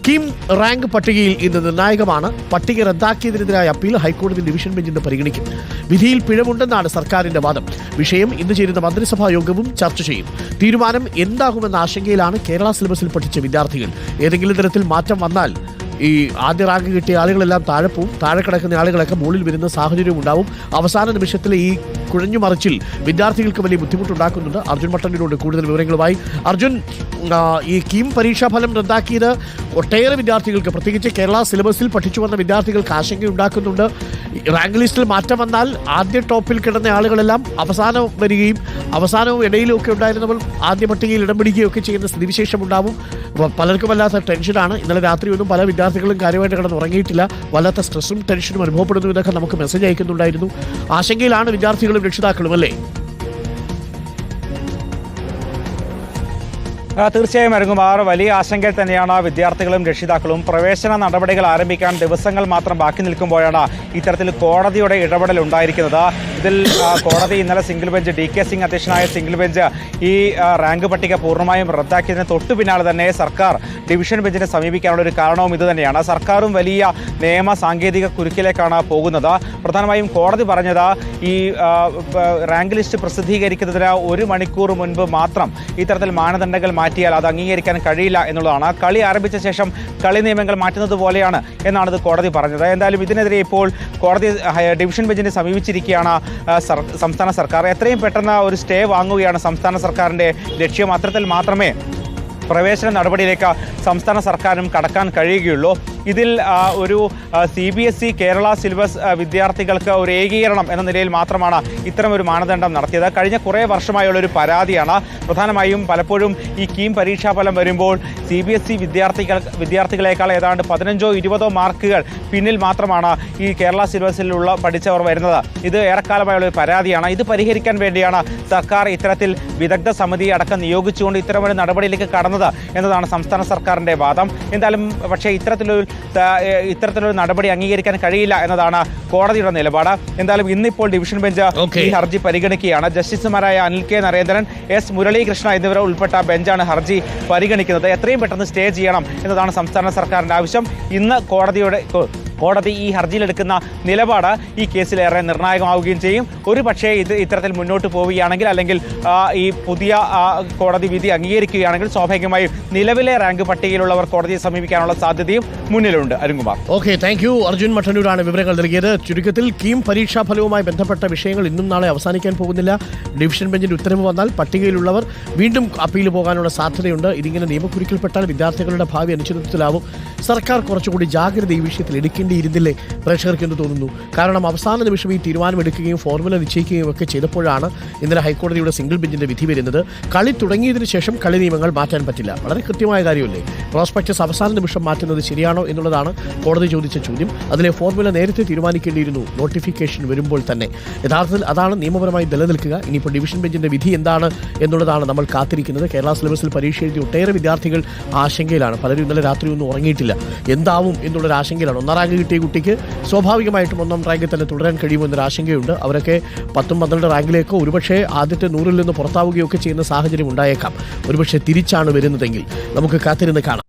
KEAM rank പട്ടികയിൽ ഇന്ന് നിർണായകമാണ്. പട്ടിക റദ്ദാക്കിയതിനെതിരായ അപ്പീൽ ഹൈക്കോടതി ഡിവിഷൻ ബെഞ്ച് ഇന്ന് പരിഗണിക്കും. വിധിയിൽ പിഴവുണ്ടെന്നാണ് സർക്കാരിന്റെ വാദം. വിഷയം ഇന്ന് ചേരുന്ന മന്ത്രിസഭാ യോഗവും ചർച്ച ചെയ്യും. തീരുമാനം എന്താകുമെന്ന ആശങ്കയിലാണ് കേരള സിലബസിൽ പഠിച്ച വിദ്യാർത്ഥികൾ. ഏതെങ്കിലും തരത്തിൽ മാറ്റം വന്നാൽ ഈ ആദ്യ റാങ്ക് കിട്ടിയ ആളുകളെല്ലാം താഴെ പോവും, താഴെ കിടക്കുന്ന ആളുകളൊക്കെ മുകളിൽ വരുന്ന സാഹചര്യം ഉണ്ടാവും. അവസാന നിമിഷത്തിലെ ഈ കുഴഞ്ഞുമറിച്ചിൽ വിദ്യാർത്ഥികൾക്ക് വലിയ ബുദ്ധിമുട്ടുണ്ടാക്കുന്നുണ്ട്. അർജുൻ മട്ടന്നൂരോട് കൂടുതൽ വിവരങ്ങളുമായി. അർജുൻ, ഈ കീം പരീക്ഷാഫലം റദ്ദാക്കിയത് ഒട്ടേറെ വിദ്യാർത്ഥികൾക്ക്, പ്രത്യേകിച്ച് കേരള സിലബസിൽ പഠിച്ചു വന്ന വിദ്യാർത്ഥികൾക്ക് ആശങ്കയുണ്ടാക്കുന്നുണ്ട്. റാങ്ക് ലിസ്റ്റിൽ മാറ്റം വന്നാൽ ആദ്യ ടോപ്പിൽ കിടന്ന ആളുകളെല്ലാം അവസാനം വരികയും അവസാനവും ഇടയിലും ഒക്കെ ഉണ്ടായിരുന്നവർ ആദ്യ പട്ടികയിൽ ഇടം പിടിക്കുകയൊക്കെ ചെയ്യുന്ന സ്ഥിതിവിശേഷം ഉണ്ടാവും. പലർക്കും വല്ലാത്ത ടെൻഷനാണ്. ഇന്നലെ രാത്രിയൊന്നും പല വിദ്യാർത്ഥികളും കാര്യമായിട്ട് കിടന്ന് ഉറങ്ങിയിട്ടില്ല. വല്ലാത്ത സ്ട്രെസ്സും ടെൻഷനും അനുഭവപ്പെടുന്നു എന്നൊക്കെ നമുക്ക് മെസ്സേജ് അയക്കുന്നുണ്ടായിരുന്നു. ആശങ്കയിലാണ് വിദ്യാർത്ഥികളും രക്ഷിതാക്കളും, അല്ലേ? തീർച്ചയായും അരുങ്ങുമാർ, വലിയ ആശങ്കയിൽ തന്നെയാണ് വിദ്യാർത്ഥികളും രക്ഷിതാക്കളും. പ്രവേശന നടപടികൾ ആരംഭിക്കാൻ ദിവസങ്ങൾ മാത്രം ബാക്കി നിൽക്കുമ്പോഴാണ് ഇത്തരത്തിൽ കോടതിയുടെ ഇടപെടൽ ഉണ്ടായിരിക്കുന്നത്. ഇതിൽ കോടതി ഇന്നലെ സിംഗിൾ ബെഞ്ച്, DK സിംഗ് അധ്യക്ഷനായ സിംഗിൾ ബെഞ്ച് ഈ റാങ്ക് പട്ടിക പൂർണ്ണമായും റദ്ദാക്കിയതിന് തൊട്ടു പിന്നാലെ തന്നെ സർക്കാർ ഡിവിഷൻ ബെഞ്ചിനെ സമീപിക്കാനുള്ള ഒരു കാരണവും ഇതുതന്നെയാണ്. സർക്കാരും വലിയ നിയമ സാങ്കേതിക കുരുക്കിലേക്കാണ് പോകുന്നത്. പ്രധാനമായും കോടതി പറഞ്ഞത് ഈ റാങ്ക് ലിസ്റ്റ് പ്രസിദ്ധീകരിക്കുന്നതിന് 1 മണിക്കൂർ മുൻപ് മാത്രം ഇത്തരത്തിൽ മാനദണ്ഡങ്ങൾ മാറ്റിയാൽ അത് അംഗീകരിക്കാൻ കഴിയില്ല എന്നുള്ളതാണ്. കളി ആരംഭിച്ച ശേഷം കളി നിയമങ്ങൾ മാറ്റുന്നത് പോലെയാണ് എന്നാണ് ഇത് കോടതി പറഞ്ഞത്. എന്തായാലും ഇതിനെതിരെ ഇപ്പോൾ കോടതി ഡിവിഷൻ ബെഞ്ചിനെ സമീപിച്ചിരിക്കുകയാണ് സംസ്ഥാന സർക്കാർ. എത്രയും പെട്ടെന്ന് ഒരു സ്റ്റേ വാങ്ങുകയാണ് സംസ്ഥാന സർക്കാരിൻ്റെ ലക്ഷ്യം. അത്തരത്തിൽ മാത്രമേ പ്രവേശന നടപടിയിലേക്ക് സംസ്ഥാന സർക്കാരിനും കടക്കാൻ കഴിയുകയുള്ളൂ. ഇതിൽ ഒരു CBSE കേരള സിലബസ് വിദ്യാർത്ഥികൾക്ക് ഒരു ഏകീകരണം എന്ന നിലയിൽ മാത്രമാണ് ഇത്തരമൊരു മാനദണ്ഡം നടത്തിയത്. കഴിഞ്ഞ കുറേ വർഷമായുള്ളൊരു പരാതിയാണ്. പ്രധാനമായും പലപ്പോഴും ഈ കീം പരീക്ഷാഫലം വരുമ്പോൾ CBSE വിദ്യാർത്ഥികളെക്കാൾ ഏതാണ്ട് 15ഓ 20ഓ മാർക്കുകൾ പിന്നിൽ മാത്രമാണ് ഈ കേരള സിലബസിലുള്ള പഠിച്ചവർ വരുന്നത്. ഇത് ഏറെക്കാലമായുള്ളൊരു പരാതിയാണ്. ഇത് പരിഹരിക്കാൻ വേണ്ടിയാണ് സർക്കാർ ഇത്തരത്തിൽ വിദഗ്ധ സമിതി അടക്കം നിയോഗിച്ചുകൊണ്ട് ഇത്തരമൊരു നടപടിയിലേക്ക് കടന്നത് എന്നതാണ് സംസ്ഥാന സർക്കാരിൻ്റെ വാദം. എന്തായാലും പക്ഷേ ഇത്തരത്തിലൊരു നടപടി അംഗീകരിക്കാൻ കഴിയില്ല എന്നതാണ് കോടതിയുടെ നിലപാട്. എന്തായാലും ഇന്നിപ്പോൾ ഡിവിഷൻ ബെഞ്ച് ഈ ഹർജി പരിഗണിക്കുകയാണ്. ജസ്റ്റിസുമാരായ അനിൽ K. നരേന്ദ്രൻ, S. മുരളീകൃഷ്ണ എന്നിവർ ഉൾപ്പെട്ട ബെഞ്ചാണ് ഹർജി പരിഗണിക്കുന്നത്. എത്രയും പെട്ടെന്ന് സ്റ്റേ ചെയ്യണം എന്നതാണ് സംസ്ഥാന സർക്കാരിൻ്റെ ആവശ്യം. ഇന്ന് കോടതി ഈ ഹർജിയിലെടുക്കുന്ന നിലപാട് ഈ കേസിലേറെ നിർണായകമാവുകയും ചെയ്യും. ഒരു പക്ഷേ ഇത്തരത്തിൽ മുന്നോട്ട് പോവുകയാണെങ്കിൽ, അല്ലെങ്കിൽ ഈ പുതിയ കോടതി വിധി അംഗീകരിക്കുകയാണെങ്കിൽ സ്വാഭാവികമായും നിലവിലെ റാങ്ക് പട്ടികയിലുള്ളവർ കോടതിയെ സമീപിക്കാനുള്ള സാധ്യതയും മുന്നിലുണ്ട്. Arunkumar, thank you. അർജുൻ മട്ടന്നൂരാണ് വിവരങ്ങൾ നൽകിയത്. ചുരുക്കത്തിൽ കീം പരീക്ഷാ ഫലവുമായി ബന്ധപ്പെട്ട വിഷയങ്ങൾ ഇന്നും നാളെ അവസാനിക്കാൻ പോകുന്നില്ല. ഡിവിഷൻ ബെഞ്ചിന്റെ ഉത്തരവ് വന്നാൽ പട്ടികയിലുള്ളവർ വീണ്ടും അപ്പീൽ പോകാനുള്ള സാധ്യതയുണ്ട്. ഇതിങ്ങനെ നിയമക്കുരുക്കിൽപ്പെട്ടാൽ വിദ്യാർത്ഥികളുടെ ഭാവി അനിശ്ചിതത്വത്തിലാവും. സർക്കാർ കുറച്ചുകൂടി ജാഗ്രത ഈ വിഷയത്തിൽ എടുക്കേണ്ടിയിരുന്നില്ലേ പ്രേക്ഷകർക്ക് എന്ന് തോന്നുന്നു. കാരണം അവസാന നിമിഷം ഈ തീരുമാനമെടുക്കുകയും ഫോർമുല നിശ്ചയിക്കുകയും ഒക്കെ ചെയ്തപ്പോഴാണ് ഇന്നലെ ഹൈക്കോടതിയുടെ സിംഗിൾ ബെഞ്ചിന്റെ വിധി വരുന്നത്. കളി തുടങ്ങിയതിനു ശേഷം കളി നിയമങ്ങൾ മാറ്റാൻ പറ്റില്ല. വളരെ കൃത്യമായ കാര്യമല്ലേ? പ്രോസ്പെക്ടസ് അവസാന നിമിഷം മാറ്റുന്നത് ശരിയാണോ എന്നുള്ളതാണ് കോടതി ചോദിച്ച ചോദ്യം. അതിലെ ഫോർമുല നേരത്തെ തീരുമാനിക്കേണ്ടിയിരുന്നു നോട്ടിഫിക്കേഷൻ വരുമ്പോൾ തന്നെ. യഥാർത്ഥത്തിൽ അതാണ് നിയമപരമായി നിലനിൽക്കുക. ഇനിയിപ്പോൾ ഡിവിഷൻ ബെഞ്ചിന്റെ വിധി എന്താണ് എന്നുള്ളതാണ് നമ്മൾ കാത്തിരിക്കുന്നത്. കേരള സിലബസിൽ പരീക്ഷ എഴുതിയ ഒട്ടേറെ വിദ്യാർത്ഥികൾ ആശങ്കയിലാണ്. പലരും ഇന്നലെ രാത്രി ഒന്നും ഉറങ്ങിയിട്ടില്ല. എന്താവും എന്നുള്ളൊരു ആശങ്കയിലാണ്. 1ാം റാങ്ക് കിട്ടിയ കുട്ടിക്ക് സ്വാഭാവികമായിട്ടും 1ാം റാങ്കിൽ തന്നെ തുടരാൻ കഴിയുമെന്നൊരു ആശങ്കയുണ്ട്. അവരൊക്കെ 10, 12 റാങ്കിലേക്കോ ഒരുപക്ഷെ ആദ്യത്തെ 100ൽ നിന്ന് പുറത്താവുകയൊക്കെ ചെയ്യുന്ന സാഹചര്യം ഉണ്ടായേക്കാം. ഒരുപക്ഷെ തിരിച്ചാണ് വരുന്നതെങ്കിൽ നമുക്ക് കാത്തിരുന്ന് കാണാം.